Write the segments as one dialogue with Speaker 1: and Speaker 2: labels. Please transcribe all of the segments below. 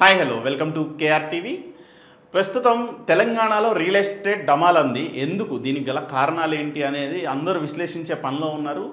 Speaker 1: Hi hello welcome to KR TV. ప్రస్తుతం తెలంగాణలో real estate డమాలంది. ఎందుకు, దీనికి గల కారణాలు ఏంటి అనేది అందరూ విశ్లేషించే పనిలో ఉన్నారు.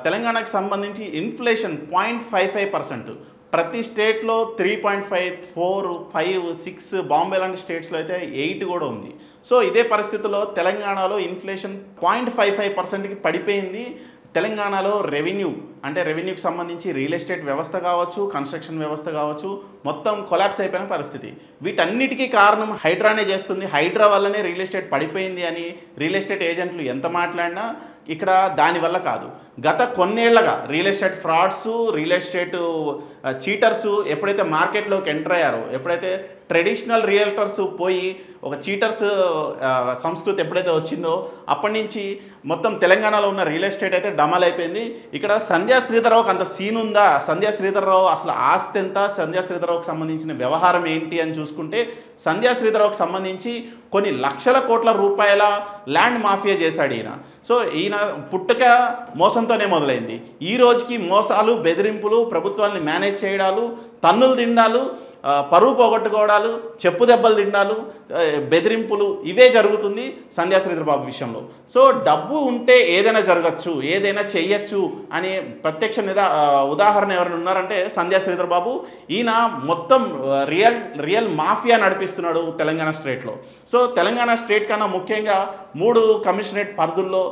Speaker 1: తెలంగాణకు సంబంధించి ఇన్ఫ్లేషన్ 0.55%, ప్రతి స్టేట్లో 3.5, 4, 5, 6, బాంబే లాంటి స్టేట్స్లో అయితే 8 కూడా ఉంది. సో ఇదే పరిస్థితుల్లో తెలంగాణలో ఇన్ఫ్లేషన్ 0.55%కి పడిపోయింది. తెలంగాణలో రెవెన్యూకి సంబంధించి రియల్ ఎస్టేట్ వ్యవస్థ కావచ్చు, కన్స్ట్రక్షన్ వ్యవస్థ కావచ్చు, మొత్తం కొలాప్స్ అయిపోయిన పరిస్థితి. వీటన్నిటికీ కారణం హైడ్రానే చేస్తుంది. హైడ్రా వల్లనే రియల్ ఎస్టేట్ పడిపోయింది అని రియల్ ఎస్టేట్ ఏజెంట్లు ఎంత మాట్లాడినా ఇక్కడ దానివల్ల కాదు. గత కొన్నేళ్లగా real estate frauds, real estate cheaters ఎప్పుడైతే మార్కెట్లోకి ఎంటర్ అయ్యారో, ఎప్పుడైతే ట్రెడిషనల్ రియల్టర్స్ పోయి ఒక చీటర్స్ సంస్కృతి ఎప్పుడైతే వచ్చిందో అప్పటి నుంచి మొత్తం తెలంగాణలో ఉన్న రియల్ ఎస్టేట్ అయితే డమాల్ అయిపోయింది. ఇక్కడ సంధ్యా శ్రీధర్రావుకి అంత సీన్ ఉందా? సంధ్యా శ్రీధర్రావు అసలు ఆస్తి ఎంత? సంధ్యా శ్రీధర్రావుకి సంబంధించిన వ్యవహారం ఏంటి అని చూసుకుంటే, సంధ్యా శ్రీధర్రావుకి సంబంధించి కొన్ని లక్షల కోట్ల రూపాయల ల్యాండ్ మాఫియా చేశాడు ఈయన. సో ఈయన పుట్టుక మోసంతోనే మొదలైంది. ఈ రోజుకి మోసాలు, బెదిరింపులు, ప్రభుత్వాన్ని మేనేజ్ చేయడాలు, తన్నులు తిండాలు, పరువు పోగొట్టుకోవడాలు, చెప్పు దెబ్బలు తిండాలు, బెదిరింపులు, ఇవే జరుగుతుంది సంధ్యా శ్రీధర్ బాబు విషయంలో. సో డబ్బు ఉంటే ఏదైనా జరగచ్చు, ఏదైనా చెయ్యొచ్చు అని ప్రత్యక్ష ఉదాహరణ ఎవరైనా ఉన్నారంటే సంధ్యా శ్రీధర్ బాబు. ఈయన మొత్తం రియల్ మాఫియా నడిపిస్తున్నాడు తెలంగాణ స్టేట్లో. సో తెలంగాణ స్టేట్ కన్నా ముఖ్యంగా 3 కమిషనరేట్ పరిధుల్లో,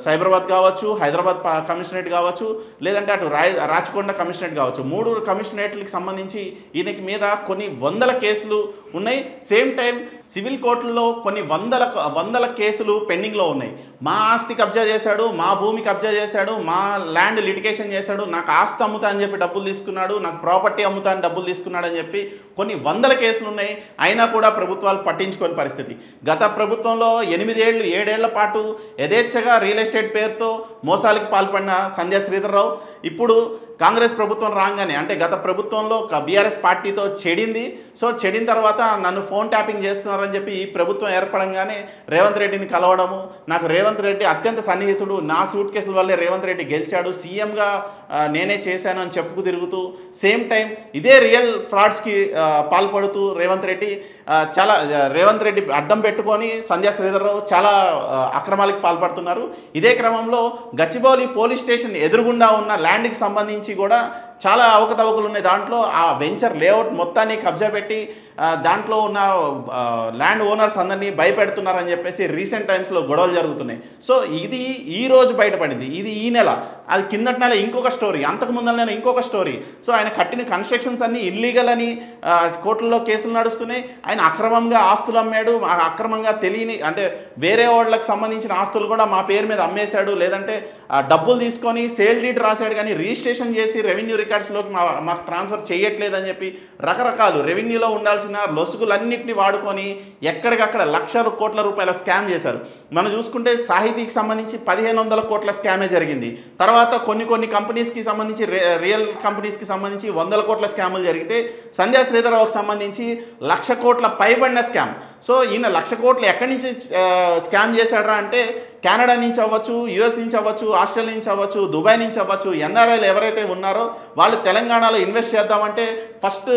Speaker 1: సైబరాబాద్ కావచ్చు, హైదరాబాద్ కమిషనరేట్ కావచ్చు, లేదంటే అటు రాచకొండ కమిషనరేట్ కావచ్చు, 3 కమిషనరేట్లకు సంబంధించి ఈయనకి మీద కొన్ని వందల కేసులు ఉన్నాయి. సేమ్ టైం సివిల్ కోర్టుల్లో కొన్ని వందల కేసులు పెండింగ్లో ఉన్నాయి. మా ఆస్తి కబ్జా చేశాడు, మా భూమి కబ్జా చేశాడు, మా ల్యాండ్ లిటిగేషన్ చేశాడు, నాకు ఆస్తి అమ్ముతా అని చెప్పి డబ్బులు తీసుకున్నాడు, నాకు ప్రాపర్టీ అమ్ముతా అని డబ్బులు తీసుకున్నాడు అని చెప్పి కొన్ని వందల కేసులు ఉన్నాయి. అయినా కూడా ప్రభుత్వాలు పట్టించుకోని పరిస్థితి. గత ప్రభుత్వంలో 8 ఏళ్ళు 7 ఏళ్ల పాటు యథేచ్ఛగా రియల్ ఎస్టేట్ పేరుతో మోసాలకు పాల్పడిన సంధ్యా శ్రీధర్రావు ఇప్పుడు కాంగ్రెస్ ప్రభుత్వం రాగానే, అంటే గత ప్రభుత్వంలో బీఆర్ఎస్ పార్టీతో చెడింది. సో చెడిన తర్వాత నన్ను ఫోన్ ట్యాపింగ్ చేస్తున్నారని చెప్పి ఈ ప్రభుత్వం ఏర్పడంగానే రేవంత్ రెడ్డిని కలవడము, నాకు రేవంత్ రెడ్డి అత్యంత సన్నిహితుడు, నా సూట్ కేసుల వల్లే రేవంత్ రెడ్డి గెలిచాడు, సీఎంగా నేనే చేశాను అని చెప్పుకు తిరుగుతూ, సేమ్ టైం ఇదే రియల్ ఫ్రాడ్స్కి పాల్పడుతూ రేవంత్ రెడ్డి అడ్డం పెట్టుకొని సంధ్యా శ్రీధర్రావు చాలా అక్రమాలకు పాల్పడుతున్నారు. ఇదే క్రమంలో గచ్చిబౌలి పోలీస్ స్టేషన్ ఎదురుగుండా ఉన్న ల్యాండ్కి సంబంధించి కూడా చాలా అవకతవకలు ఉన్నాయి. దాంట్లో ఆ వెంచర్ లేఅవుట్ మొత్తాన్ని కబ్జా పెట్టి దాంట్లో ఉన్న ల్యాండ్ ఓనర్స్ అందరినీ భయపెడుతున్నారని చెప్పేసి రీసెంట్ టైమ్స్లో గొడవలు జరుగుతున్నాయి. సో ఇది ఈ రోజు బయటపడింది. ఇది ఈ నెల, అది కిందటి నెల ఇంకొక స్టోరీ, అంతకు ముందర నెల ఇంకొక స్టోరీ. సో ఆయన కట్టిన కన్స్ట్రక్షన్స్ అన్నీ ఇల్లీగల్ అని కోర్టుల్లో కేసులు నడుస్తున్నాయి. ఆయన అక్రమంగా ఆస్తులు అమ్మాడు, అక్రమంగా తెలియని అంటే వేరే వాళ్ళకి సంబంధించిన ఆస్తులు కూడా మా పేరు మీద అమ్మేశాడు, లేదంటే డబ్బులు తీసుకొని సేల్ డీడ్ రాశాడు, కానీ రిజిస్ట్రేషన్ చేసి రెవెన్యూ రికార్డ్స్లోకి మాకు ట్రాన్స్ఫర్ చేయట్లేదని చెప్పి రకరకాలు రెవెన్యూలో ఉండాల్సిన లొసుగులన్నింటినీ వాడుకొని ఎక్కడికక్కడ లక్షల కోట్ల రూపాయల స్కామ్ చేశారు. మనం చూసుకుంటే సాహితీకి సంబంధించి 1500 కోట్ల స్కామే జరిగింది. తర్వాత కొన్ని కంపెనీస్కి సంబంధించి, రియల్ కంపెనీస్కి సంబంధించి 100 కోట్ల స్కాములు జరిగితే, సంధ్యా శ్రీధర్రావుకి సంబంధించి 1,00,000 కోట్ల పైబడిన స్కామ్. సో ఈయన 1,00,000 కోట్లు ఎక్కడి నుంచి స్కామ్ చేశాడా అంటే కెనడా నుంచి అవ్వచ్చు, యుఎస్ నుంచి అవ్వచ్చు, ఆస్ట్రేలియా నుంచి అవ్వచ్చు, దుబాయ్ నుంచి అవ్వచ్చు, ఎన్ఆర్ఐలు ఎవరైతే ఉన్నారో వాళ్ళు తెలంగాణలో ఇన్వెస్ట్ చేద్దామంటే ఫస్ట్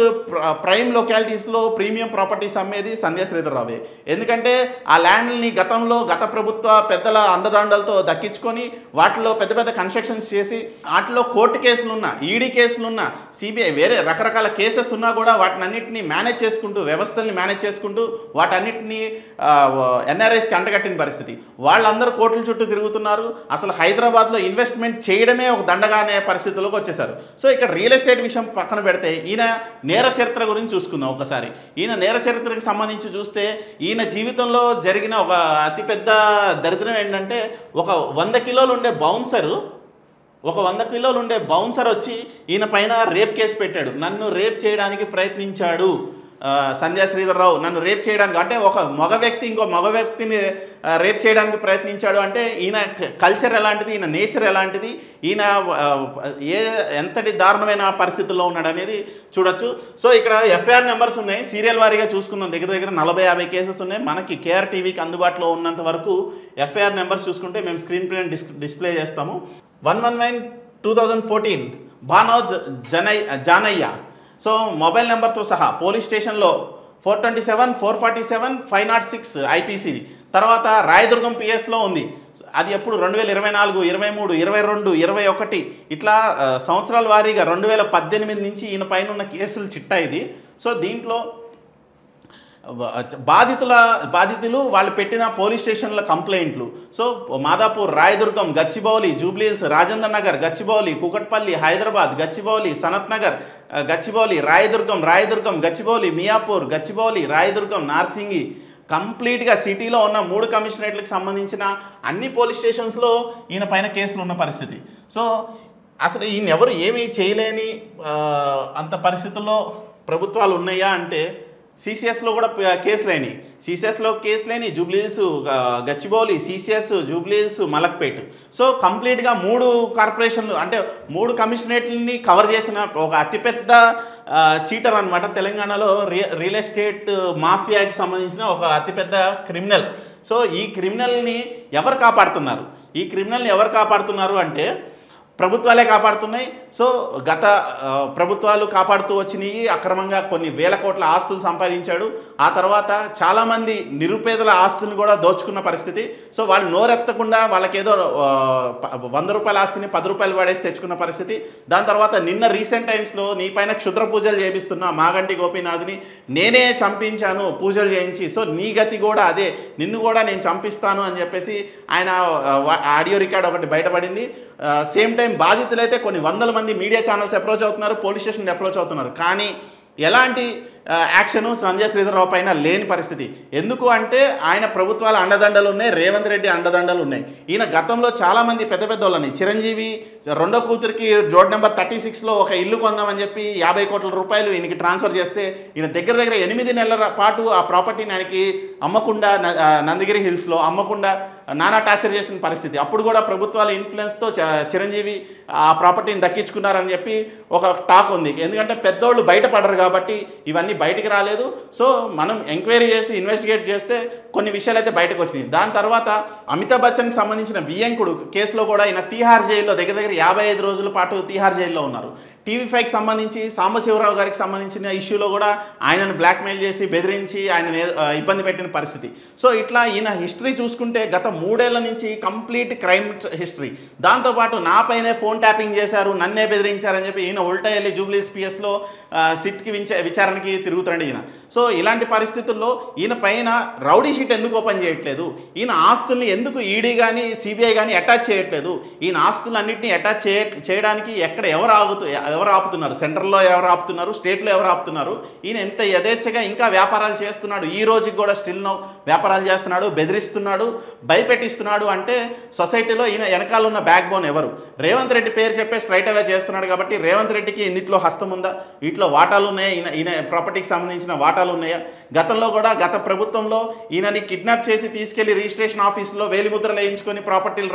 Speaker 1: ప్రైమ్ లొకాలిటీస్లో ప్రీమియం ప్రాపర్టీస్ అమ్మేది సంధ్యా శ్రీధర్రావే. ఎందుకంటే ఆ ల్యాండ్ని గత ప్రభుత్వ పెద్దల అండదండలతో దక్కించుకొని వాటిలో పెద్ద పెద్ద కన్స్ట్రక్షన్స్ చేసి, వాటిలో కోర్టు కేసులున్నా, ఈడీ కేసులున్నా, సిబిఐ వేరే రకరకాల కేసెస్ ఉన్నా కూడా వాటిని అన్నింటినీ మేనేజ్ చేసుకుంటూ, వ్యవస్థల్ని మేనేజ్ చేసుకుంటూ వాటన్నిటినీ ఎన్ఆర్ఐస్కి అంటగట్టిన పరిస్థితి. వాళ్ళందరూ కోర్టుల చుట్టూ తిరుగుతున్నారు. అసలు హైదరాబాద్లో ఇన్వెస్ట్మెంట్ చేయడమే ఒక దండగా అనే పరిస్థితుల్లోకి వచ్చేసారు. సో ఇక్కడ రియల్ ఎస్టేట్ విషయం పక్కన పెడితే ఈయన నేర చరిత్ర గురించి చూసుకుందాం ఒకసారి. ఈయన నేర చరిత్రకు సంబంధించి చూస్తే ఈయన జీవితంలో జరిగిన ఒక అతిపెద్ద దరిద్రం ఏంటంటే, ఒక 100 కిలోలు ఉండే బౌన్సర్ వచ్చి ఈయన పైన రేప్ కేసు పెట్టాడు. నన్ను రేప్ చేయడానికి ప్రయత్నించాడు సంధ్యా శ్రీధర్రావు, నన్ను రేప్ చేయడానికి, అంటే ఒక మగ వ్యక్తి ఇంకో మగ వ్యక్తిని రేప్ చేయడానికి ప్రయత్నించాడు. అంటే ఈయన కల్చర్ ఎలాంటిది, ఈయన నేచర్ ఎలాంటిది, ఈయన ఎంతటి దారుణమైన పరిస్థితుల్లో ఉన్నాడు అనేది చూడొచ్చు. సో ఇక్కడ ఎఫ్ఐఆర్ నెంబర్స్ ఉన్నాయి, సీరియల్ వారీగా చూసుకున్నాం. దగ్గర 40-50 కేసెస్ ఉన్నాయి. మనకి కేఆర్ టీవీకి అందుబాటులో ఉన్నంత వరకు ఎఫ్ఐఆర్ నెంబర్స్ చూసుకుంటే మేము స్క్రీన్ పైన డిస్ప్లే చేస్తాము. 119/2014 భానోద్ జానయ్య, సో మొబైల్ నెంబర్తో సహా పోలీస్ స్టేషన్లో 427, 447, 506 ఐపీసీది. తర్వాత రాయదుర్గం పిఎస్లో ఉంది. అది ఎప్పుడు 2024, 23, 22, 21 ఇట్లా సంవత్సరాల వారీగా 2018 నుంచి ఈయన పైన ఉన్న కేసులు చిట్టా ఇది. సో దీంట్లో బాధితులు వాళ్ళు పెట్టిన పోలీస్ స్టేషన్ల కంప్లైంట్లు. సో మాదాపూర్, రాయదుర్గం, గచ్చిబౌలి, జూబ్లీహిల్స్, రాజేంద్ర నగర్, గచ్చిబౌలి, కూకట్పల్లి, హైదరాబాద్, గచ్చిబౌలి, సనత్ నగర్, గచ్చిబౌలి, రాయదుర్గం, గచ్చిబౌలి, మియాపూర్, గచ్చిబౌలి, రాయదుర్గం, నార్సింగి, కంప్లీట్గా సిటీలో ఉన్న 3 కమిషనరేట్లకు సంబంధించిన అన్ని పోలీస్ స్టేషన్స్లో ఈయన పైన కేసులు ఉన్న పరిస్థితి. సో అసలు ఈయన ఎవరు ఏమీ చేయలేని అంత పరిస్థితుల్లో ప్రభుత్వాలు ఉన్నాయా అంటే సిసిఎస్లో కూడా కేసులేని, సిసిఎస్లో కేసులేని, జూబ్లీహిల్స్, గచ్చిబౌలి, సిసిఎస్, జూబ్లీహిల్స్, మలక్పేట్. సో కంప్లీట్గా 3 కార్పొరేషన్లు అంటే 3 కమిషనరేట్లని కవర్ చేసిన ఒక అతిపెద్ద చీటర్ అనమాట తెలంగాణలో. రియల్ ఎస్టేట్ మాఫియాకి సంబంధించిన ఒక అతిపెద్ద క్రిమినల్. సో ఈ క్రిమినల్ని ఎవరు కాపాడుతున్నారు అంటే ప్రభుత్వాలే కాపాడుతున్నాయి. సో గత ప్రభుత్వాలు కాపాడుతూ వచ్చినాయి. అక్రమంగా కొన్ని వేల కోట్ల ఆస్తులు సంపాదించాడు. ఆ తర్వాత చాలామంది నిరుపేదల ఆస్తులను కూడా దోచుకున్న పరిస్థితి. సో వాళ్ళు నోరెత్తకుండా వాళ్ళకేదో 100 రూపాయల ఆస్తిని 10 రూపాయలు పడేసి తెచ్చుకున్న పరిస్థితి. దాని తర్వాత నిన్న రీసెంట్ టైమ్స్లో నీ పైన క్షుద్ర పూజలు చేపిస్తున్న మాగంటి గోపీనాథ్ని నేనే చంపించాను పూజలు చేయించి, సో నీ గతి కూడా అదే, నిన్ను కూడా నేను చంపిస్తాను అని చెప్పేసి ఆయన ఆడియో రికార్డ్ ఒకటి బయటపడింది. సేమ్ టైం బాధితులైతే కొన్ని వందల మంది మీడియా ఛానల్స్ అప్రోచ్ అవుతున్నారు, పోలీస్ స్టేషన్ అప్రోచ్ అవుతున్నారు. కానీ ఎలాంటి యాక్షన్ సంజయ్ శ్రీధర్రావు పైన లేని పరిస్థితి. ఎందుకు అంటే ఆయన ప్రభుత్వాల అండదండలు ఉన్నాయి, రేవంత్ రెడ్డి అండదండలు ఉన్నాయి. ఈయన గతంలో చాలామంది పెద్ద వాళ్ళని, చిరంజీవి రెండో కూతురికి రోడ్ నెంబర్ 36లో ఒక ఇల్లు కొందామని చెప్పి 50 కోట్ల రూపాయలు ఈయనకి ట్రాన్స్ఫర్ చేస్తే ఈయన దగ్గర 8 నెలల పాటు ఆ ప్రాపర్టీని ఆయనకి అమ్మకుండా, నందగిరి హిల్స్లో అమ్మకుండా నానా టార్చర్ చేసిన పరిస్థితి. అప్పుడు కూడా ప్రభుత్వాల ఇన్ఫ్లుయెన్స్తో చిరంజీవి ఆ ప్రాపర్టీని దక్కించుకున్నారని చెప్పి ఒక టాక్ ఉంది. ఎందుకంటే పెద్దోళ్ళు బయటపడరు కాబట్టి ఇవన్నీ బయటికి రాలేదు. సో మనం ఎంక్వైరీ చేసి ఇన్వెస్టిగేట్ చేస్తే కొన్ని విషయాలు అయితే బయటకు వచ్చినాయి. దాని తర్వాత అమితాబ్ బచ్చన్కి సంబంధించిన వియ్యంకుడు కేసులో కూడా ఈయన తీహార్ జైల్లో దగ్గర 55 రోజుల పాటు తీహార్ జైల్లో ఉన్నారు. టీవీ5కి సంబంధించి సాంబశివరావు గారికి సంబంధించిన ఇష్యూలో కూడా ఆయనను బ్లాక్మెయిల్ చేసి బెదిరించి ఆయన ఇబ్బంది పెట్టిన పరిస్థితి. సో ఇట్లా ఈయన హిస్టరీ చూసుకుంటే గత 3 ఏళ్ల నుంచి కంప్లీట్ క్రైమ్ హిస్టరీ. దాంతోపాటు నాపైనే ఫోన్ ట్యాపింగ్ చేశారు, నన్నే బెదిరించారని చెప్పి ఈయన ఉల్టా వెళ్ళి జూబ్లీస్ పిఎస్లో సిట్కి విచారణకి తిరుగుతాడు ఈయన. సో ఇలాంటి పరిస్థితుల్లో ఈయన పైన రౌడీ షీట్ ఎందుకు ఓపెన్ చేయట్లేదు, ఈయన ఆస్తుల్ని ఎందుకు ఈడీ కానీ సిబిఐ కానీ అటాచ్ చేయట్లేదు, ఈయన ఆస్తులన్నింటినీ అటాచ్ చేయడానికి ఎక్కడ ఎవరు ఆపుతున్నారు, సెంట్రల్లో ఎవరు ఆపుతున్నారు, స్టేట్లో ఎవరు ఆపుతున్నారు. ఈయన ఎంత యథేచ్ఛగా ఇంకా వ్యాపారాలు చేస్తున్నాడు, ఈ రోజుకి కూడా స్టిల్ నో వ్యాపారాలు చేస్తున్నాడు, బెదిరిస్తున్నాడు, భయపెట్టిస్తున్నాడు. అంటే సొసైటీలో ఈయన వెనకాల ఉన్న బ్యాక్ బోన్ ఎవరు? రేవంత్ రెడ్డి పేరు చెప్పే స్ట్రైట్ అవే చేస్తున్నాడు కాబట్టి రేవంత్ రెడ్డికి ఇందులో హస్తం ఉందా, వీటిలో వాటాలు ఉన్నాయా, ఈయన ప్రాపర్టీకి సంబంధించిన వాటాలు ఉన్నాయా? గతంలో కూడా గత ప్రభుత్వంలో ఈయనని కిడ్నాప్ చేసి తీసుకెళ్లి రిజిస్ట్రేషన్ ఆఫీసులో వేలిముద్రలు వేయించుకొని ప్రాపర్టీలు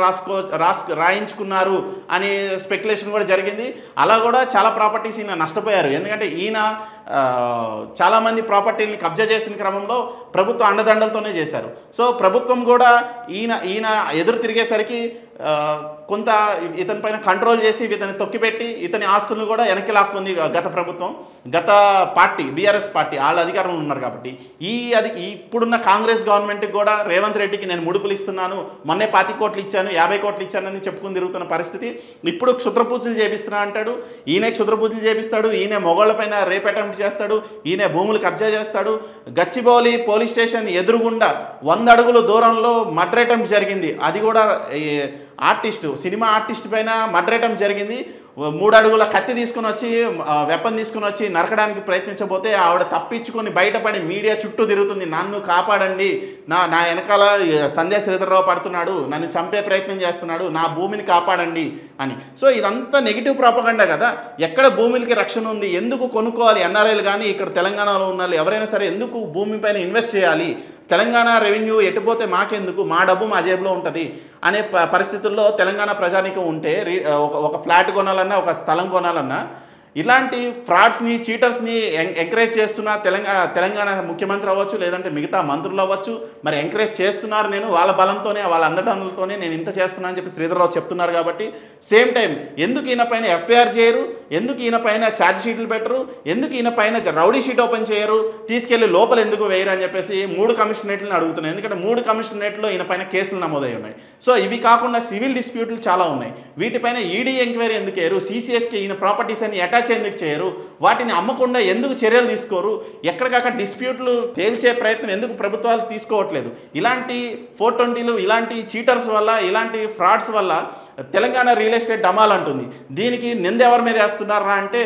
Speaker 1: రాయించుకున్నారు అని స్పెక్యులేషన్ కూడా జరిగింది. అలా కూడా చాలా ప్రాపర్టీస్ ఈయన నష్టపోయారు. ఎందుకంటే ఈయన చాలామంది ప్రాపర్టీని కబ్జా చేసిన క్రమంలో ప్రభుత్వ అండదండలతోనే చేశారు. సో ప్రభుత్వం కూడా ఈయన ఎదురు తిరిగేసరికి కొంత ఇతని పైన కంట్రోల్ చేసి ఇతన్ని తొక్కిపెట్టి ఇతని ఆస్తులను కూడా వెనక్కి లాక్కుంది గత ప్రభుత్వం. గత పార్టీ బీఆర్ఎస్ పార్టీ వాళ్ళ అధికారంలో ఉన్నారు కాబట్టి ఇప్పుడున్న కాంగ్రెస్ గవర్నమెంట్కి కూడా రేవంత్ రెడ్డికి నేను ముడుపులు ఇస్తున్నాను, మొన్నే 25 కోట్లు ఇచ్చాను, 50 కోట్లు ఇచ్చానని చెప్పుకుని తిరుగుతున్న పరిస్థితి. ఇప్పుడు క్షుద్రపూజలు చేపిస్తున్నా అంటాడు, ఈయనే క్షుద్రపూజలు చేపిస్తాడు, ఈయనే మొగోళ్ళ పైన రేప్ అటెంప్ట్ చేస్తాడు, ఈయనే భూములు కబ్జా చేస్తాడు. గచ్చిబౌలి పోలీస్ స్టేషన్ ఎదురుగుండా 100 అడుగుల దూరంలో మర్డర్ అటెంప్ట్ జరిగింది. అది కూడా సినిమా ఆర్టిస్ట్ పైన మర్డర్ అటెంప్ట్ జరిగింది. 3 అడుగుల కత్తి తీసుకుని వచ్చి వెపన్ తీసుకుని వచ్చి నరకడానికి ప్రయత్నించబోతే ఆవిడ తప్పించుకొని బయటపడి మీడియా చుట్టూ తిరుగుతుంది, నన్ను కాపాడండి, నా వెనకాల సంజయ్ శ్రీధర్రావు పడుతున్నాడు, నన్ను చంపే ప్రయత్నం చేస్తున్నాడు, నా భూమిని కాపాడండి అని. సో ఇదంతా నెగిటివ్ ప్రాపగండా కదా. ఎక్కడ భూమికి రక్షణ ఉంది, ఎందుకు కొనుక్కోవాలి ఎన్ఆర్ఐలు కానీ ఇక్కడ తెలంగాణలో ఉన్న ఎవరైనా సరే ఎందుకు భూమి పైన ఇన్వెస్ట్ చేయాలి, తెలంగాణ రెవెన్యూ ఎటుపోతే మాకెందుకు, మా డబ్బు మా జేబులో ఉంటుంది అనే పరిస్థితుల్లో తెలంగాణ ప్రజానికం ఉంటే ఒక ఫ్లాట్ కొనాలన్నా ఒక స్థలం కొనాలన్నా ఇలాంటి ఫ్రాడ్స్ని చీటర్స్ని ఎంకరేజ్ చేస్తున్న తెలంగాణ ముఖ్యమంత్రి అవ్వచ్చు, లేదంటే మిగతా మంత్రులు అవ్వచ్చు, మరి ఎంకరేజ్ చేస్తున్నారు. నేను వాళ్ళ బలంతోనే వాళ్ళ అండదండలతోనే నేను ఇంత చేస్తున్నా అని చెప్పి శ్రీధర్రావు చెప్తున్నారు. కాబట్టి సేమ్ టైం ఎందుకు ఈయన పైన ఎఫ్ఐఆర్ చేయరు, ఎందుకు ఈయన పైన ఛార్జ్ షీట్లు పెట్టరు, ఎందుకు ఈయన పైన రౌడీ షీట్ ఓపెన్ చేయరు, తీసుకెళ్లి లోపల ఎందుకు వేయరు అని చెప్పేసి 3 కమిషనరేట్లను అడుగుతున్నాయి. ఎందుకంటే 3 కమిషనరేట్లో ఈయన పైన కేసులు నమోదై ఉన్నాయి. సో ఇవి కాకుండా సివిల్ డిస్ప్యూట్లు చాలా ఉన్నాయి. వీటిపైన ఈడీ ఎంక్వైరీ ఎందుకు చేయరు, సిసిఎస్కి ఈయన ప్రాపర్టీస్ అని అటాచ్ ఎందుకు చేయరు, వాటిని అమ్మకుండా ఎందుకు చర్యలు తీసుకోరు, ఎక్కడికక్కడ డిస్ప్యూట్లు తేల్చే ప్రయత్నం ఎందుకు ప్రభుత్వాలు తీసుకోవట్లేదు. ఇలాంటి 420లు ఇలాంటి చీటర్స్ వల్ల, ఇలాంటి ఫ్రాడ్స్ వల్ల తెలంగాణ రియల్ ఎస్టేట్ డమాల్ అంటుంది. దీనికి నింద ఎవరి మీద వేస్తున్నారా అంటే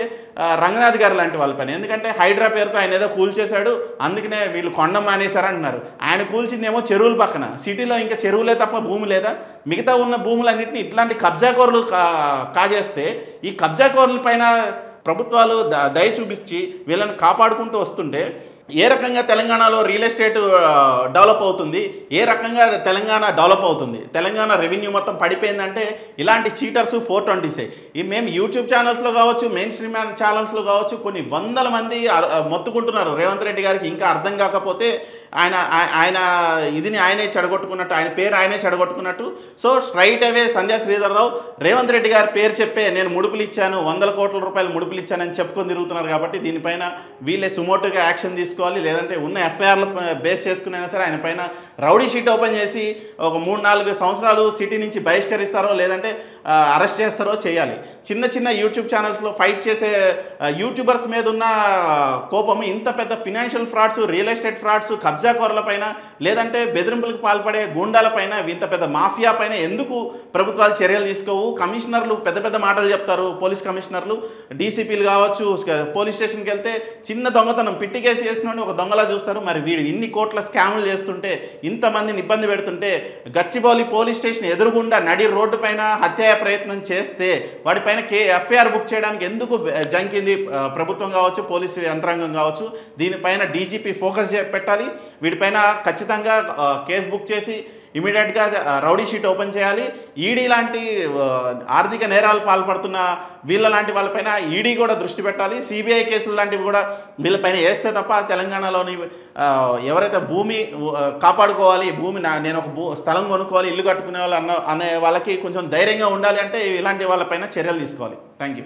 Speaker 1: రంగనాథ్ గారు లాంటి వాళ్ళపైన. ఎందుకంటే హైడ్రా పేరుతో ఆయన ఏదో కూల్చేశాడు, అందుకనే వీళ్ళు కొండ మానేశారు అంటున్నారు. ఆయన కూల్చిందేమో చెరువుల పక్కన, సిటీలో ఇంకా చెరువులే తప్ప భూమి లేదా. మిగతా ఉన్న భూములన్నింటినీ ఇట్లాంటి కబ్జాకోరులు కాజేస్తే ఈ కబ్జాకోరుల పైన ప్రభుత్వాలు దయ చూపించి వీళ్ళని కాపాడుకుంటూ వస్తుంటే ఏ రకంగా తెలంగాణలో రియల్ ఎస్టేట్ డెవలప్ అవుతుంది, ఏ రకంగా తెలంగాణ డెవలప్ అవుతుంది? తెలంగాణ రెవెన్యూ మొత్తం పడిపోయిందంటే ఇలాంటి చీటర్స్ 420సే. మేము యూట్యూబ్ ఛానల్స్లో కావచ్చు, మెయిన్ స్ట్రీమ్ ఛానల్స్లో కావచ్చు కొన్ని వందల మంది మొత్తుకుంటున్నారు రేవంత్ రెడ్డి గారికి ఇంకా అర్థం కాకపోతే ఆయన ఇదిని ఆయనే చెడగొట్టుకున్నట్టు, ఆయన పేరు ఆయనే చెడగొట్టుకున్నట్టు. సో స్ట్రైట్ అవే సంధ్యా శ్రీధర్రావు రేవంత్ రెడ్డి గారి పేరు చెప్పే నేను ముడుపులు ఇచ్చాను, 100 కోట్ల రూపాయలు ముడుపులు ఇచ్చానని చెప్పుకొని తిరుగుతున్నారు. కాబట్టి దీనిపైన వీళ్ళే సుమోటుగా యాక్షన్ తీసుకోవాలి, లేదంటే ఉన్న ఎఫ్ఐఆర్లు బేస్ చేసుకునైనా సరే ఆయన పైన రౌడీ షీట్ ఓపెన్ చేసి ఒక 3-4 సంవత్సరాలు సిటీ నుంచి బహిష్కరిస్తారో లేదంటే అరెస్ట్ చేస్తారో చేయాలి. చిన్న చిన్న యూట్యూబ్ ఛానల్స్లో ఫైట్ చేసే యూట్యూబర్స్ మీద ఉన్న కోపం ఇంత పెద్ద financial frauds, real estate frauds, కబ్జాకోర్ల పైన లేదంటే బెదిరింపులకు పాల్పడే గూండాల పైన, ఇంత పెద్ద మాఫియా పైన ఎందుకు ప్రభుత్వాలు చర్యలు తీసుకోవు? కమిషనర్లు పెద్ద పెద్ద మాటలు చెప్తారు, పోలీస్ కమిషనర్లు, డీసీపీలు కావచ్చు, పోలీస్ స్టేషన్కి వెళ్తే చిన్న దొంగతనం పిట్టి కేసు చేసిన ఒక దొంగలా చూస్తారు. మరి వీడు ఇన్ని కోట్ల స్కాములు చేస్తుంటే, ఇంతమందిని ఇబ్బంది పెడుతుంటే, గచ్చిబౌలి పోలీస్ స్టేషన్ ఎదురుగుండా నడి రోడ్డు పైన హత్యా ప్రయత్నం చేస్తే వాడిపైన ఎఫ్ఐఆర్ బుక్ చేయడానికి ఎందుకు జంకింది ప్రభుత్వం కావచ్చు, పోలీసు యంత్రాంగం కావచ్చు? దీనిపైన డీజీపీ ఫోకస్ పెట్టాలి. వీటిపైన ఖచ్చితంగా కేసు బుక్ చేసి ఇమీడియట్గా రౌడీ షీట్ ఓపెన్ చేయాలి. ఈడీ లాంటి ఆర్థిక నేరాలు పాల్పడుతున్న వీళ్ళ లాంటి వాళ్ళపైన ఈడీ కూడా దృష్టి పెట్టాలి. సిబిఐ కేసులు లాంటివి కూడా వీళ్ళపైన వేస్తే తప్ప తెలంగాణలోని ఎవరైతే భూమి కాపాడుకోవాలి, భూమి నేను ఒక స్థలం కొనుక్కోవాలి, ఇల్లు కట్టుకునే వాళ్ళు అనే వాళ్ళకి కొంచెం ధైర్యంగా ఉండాలి అంటే ఇలాంటి వాళ్ళపైన చర్యలు తీసుకోవాలి. Thank you.